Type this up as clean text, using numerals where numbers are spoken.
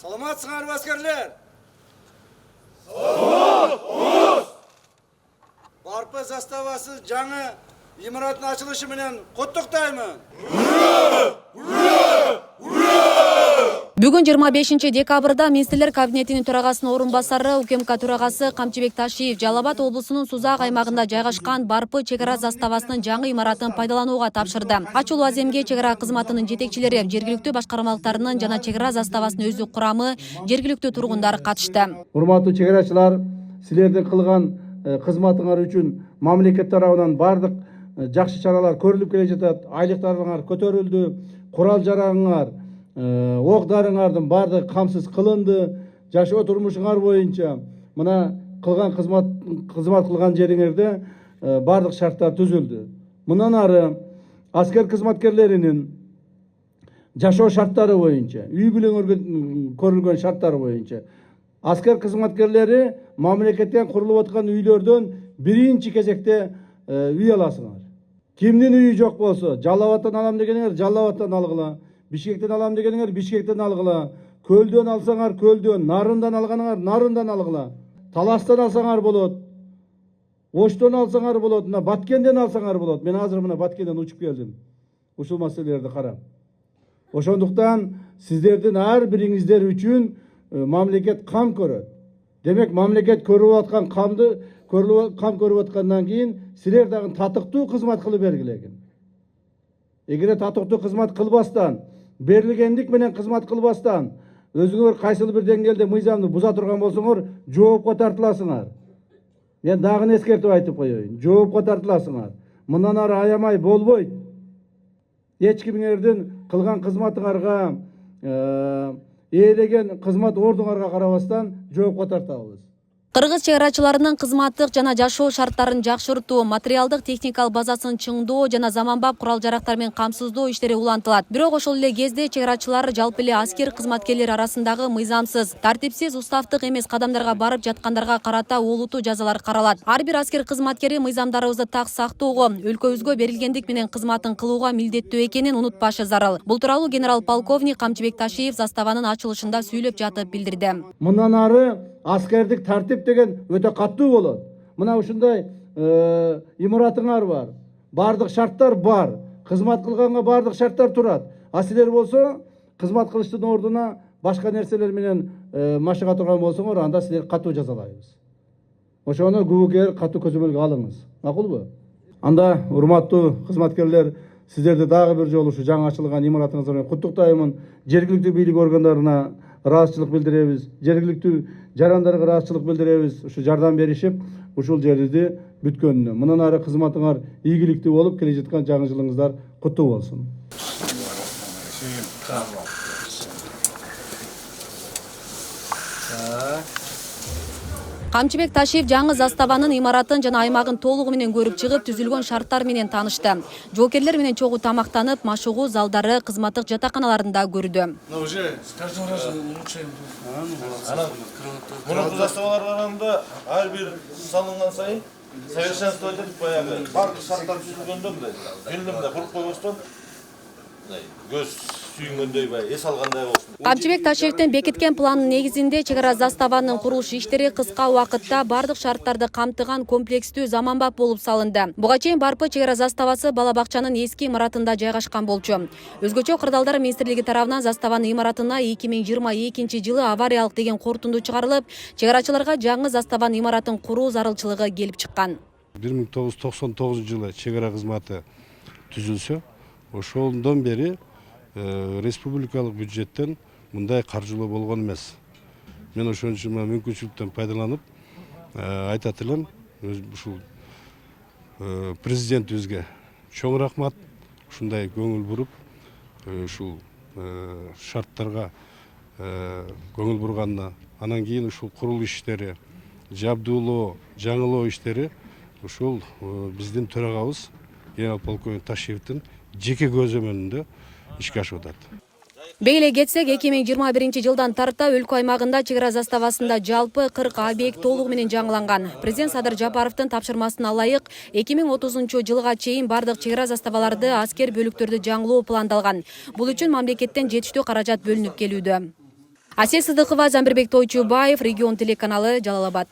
Саламатсыңарбы аскерлер? Барпы заставасы жаңы имараттын ачылышы менен куттуктаймын. Бүгүн 25 декабрда Министрлер кабинетинин төрагасынын орун басары УКМК төрагасы Камчыбек Ташиев Жалал Абад облусунун Сузак аймагында жайгашкан Барпы чек ара заставасынын жаңы имаратын пайдаланууга тапшырды. Ачуу аземге чек ара кызматынын жетекчилери, жергиликтүү башкармалыктарынын жана чек ара заставасынын өздүк курамы, жергиликтүү тургундар катышты. Урматтуу чек арачылар, силердин кылган кызматыңар үчүн мамлекет тарабынан бардык жакшы чаралар көрүлүп келе жатат. Айлыктарыңар көтөрүлдү, курал жарагыңар, ок дарыңардын бардыгы камсыз кылынды. Жашоо турмушуңар боюнча мына кылган кызмат кылган жериңерде бардык шарттар түзүлдү. Мындан ары аскер кызматкерлеринин жашоо шарттары боюнча, үй бүлөңөргө көрүлгөн шарттары боюнча аскер кызматкерлери мамлекеттен курулуп аткан үйлөрдөн биринчи кезекте үй аласыңар. Кимдин үйү жок болсо, Жалал Абадтан алам дегениңер Жалал Абадтан алгыла, Бишкектен алам дегениңер Бишкектен алгыла, Көлдөн алсаңар Көлдөн, Нарындан алганыңар Нарындан алгыла, Таластан алсаңар болот, Оштон алсаңар болот, мына Баткенден алсаңар болот. Мен азыр мына Баткенден учуп келдим. Ушул маселелерди карап. Ошондуктан сиздердин ар бириңиздер үчүн мамлекет кам көрөт. Демек мамлекет көрүп аткан камды кам көрүп аткандан кийин силер дагы татыктуу кызмат кылып бергилегин. Эгер татыктуу кызмат кылбастан, берилгендик менен кызмат кылбастан, өзүңөр кайсыл бир деңгээлде мыйзамды буза турган болсоңор, жоопко тартыласыңар. Мен дагы эскертип айтып коеюн. Жоопко тартыласыңар. Мындан ары аямай болбойт. Эч кимиңердин кылган кызматыңарга, ээлеген кызмат ордуңарга карабастан жоопко тартабыз. Кыргыз чек арачыларынын кызматтык жана жашоо шарттарын жакшыртуу, материалдык техникалык базасын чыңдоо жана заманбап курал жарактар менен камсыздоо иштери улантылат. Бирок ошол эле кезде чек арачылар жалпы эле аскер кызматкерлери арасындагы мыйзамсыз, тартипсиз, уставдык эмес кадамдарга барып жаткандарга карата олутуу жазалар каралат. Ар бир аскер кызматкери мыйзамдарыбызды так сактоого, өлкөбүзгө берилгендик менен кызматын кылууга милдеттүү экенин унутпашы зарыл. Бул тууралуу генерал-полковник Камчыбек Ташиев заставанын ачылышында сүйлөп жатып билдирди. Мындан ары аскердик тартип деген өтө каттуу болот. Мына ушундай имаратыңар бар. Бардык шарттар бар. Кызмат кылганга бардык шарттар турат. А силер болсо кызмат кылыштын ордуна башка нерселер менен машыга турган болсоңор, анда силер катуу жазалайбыз. Ошону күбөкер катуу көзөмөлгө алыңыз. Макулбу? Анда урматтуу кызматкерлер, сиздерди дагы бир жолу ушу жаңы ачылган имаратыңыздар менен куттуктаймын. Жергиликтүү бийлик органдарына ыраазычылык билдиребиз, жергиликтүү жарандарга ыраазычылык билдиребиз. Ушу жардам беришип, ушул жерди бүткөнүнө. Мындан ары кызматыңар ийгиликтүү болуп, келе жаткан жаңы жылыңыздар куттуу болсун. Камчыбек Ташиев жаңы заставанын имаратын жана аймагын толугу менен көрүп чыгып, түзүлгөн шарттар менен таанышты. Жоокерлер менен чогуу тамактанып, машыгуу залдары, кызматтык жатаканаларында көрдү. Уже с каждым разом улучшаем. Мурунку заставаларда ар бир салынган сайын совершенствовать баягы бардык шарттар түзүлгөндө мындай фильмде куруп койбостон көз сүйүнгөндөй бай эс алгандай болсун. Камчыбек Ташиевдин бекиткен планын негизинде чек ара заставанын курулуш иштери кыска убакытта бардык шарттарды камтыган комплекстүү заманбап болуп салынды. Буга чейин Барпы чек ара заставасы бала бакчанын эски имаратында жайгашкан болчу. Өзгөчө кырдаалдар министрлиги тарабынан заставанын имаратына 2022 жылы авариялык деген корутунду чыгарылып, чек арачыларга жаңы заставанын имаратын куруу зарылчылыгы келип чыккан. 1999 жылы чек ара кызматы түзүлсө, ошондон бери республикалык бюджеттен мындай каржылоо болгон эмес. Мен ошон үчүн мүмкүнчүлүктөн пайдаланып айтат элем, ушул президентибизге чоң рахмат, ушундай көңүл буруп, ушул шарттарга көңүл бурганына. Анан кийин ушул курулуш иштери, жабдуулоо, жаңылоо иштери ушул биздин төрагабыз генерал-полковник Ташиевдин жеке көзөмөлүндө ишке ашып атат. Бейле кетсек, 2021 жылдан тарта өлкө аймагында чек ара заставасында жалпы 40 объект толугу менен жаңыланган. Президент Садыр Жапаровдун тапшырмасына ылайык 2030 жылга чейин бардык чек ара заставаларды, аскер бөлүктөрдү жаңылоо пландалган. Бул үчүн мамлекеттен жетиштүү каражат бөлүнүп келүүдө. Асель Сыдыкова, Замирбек Тойчубаев, Регион телеканалы, Жалал Абад.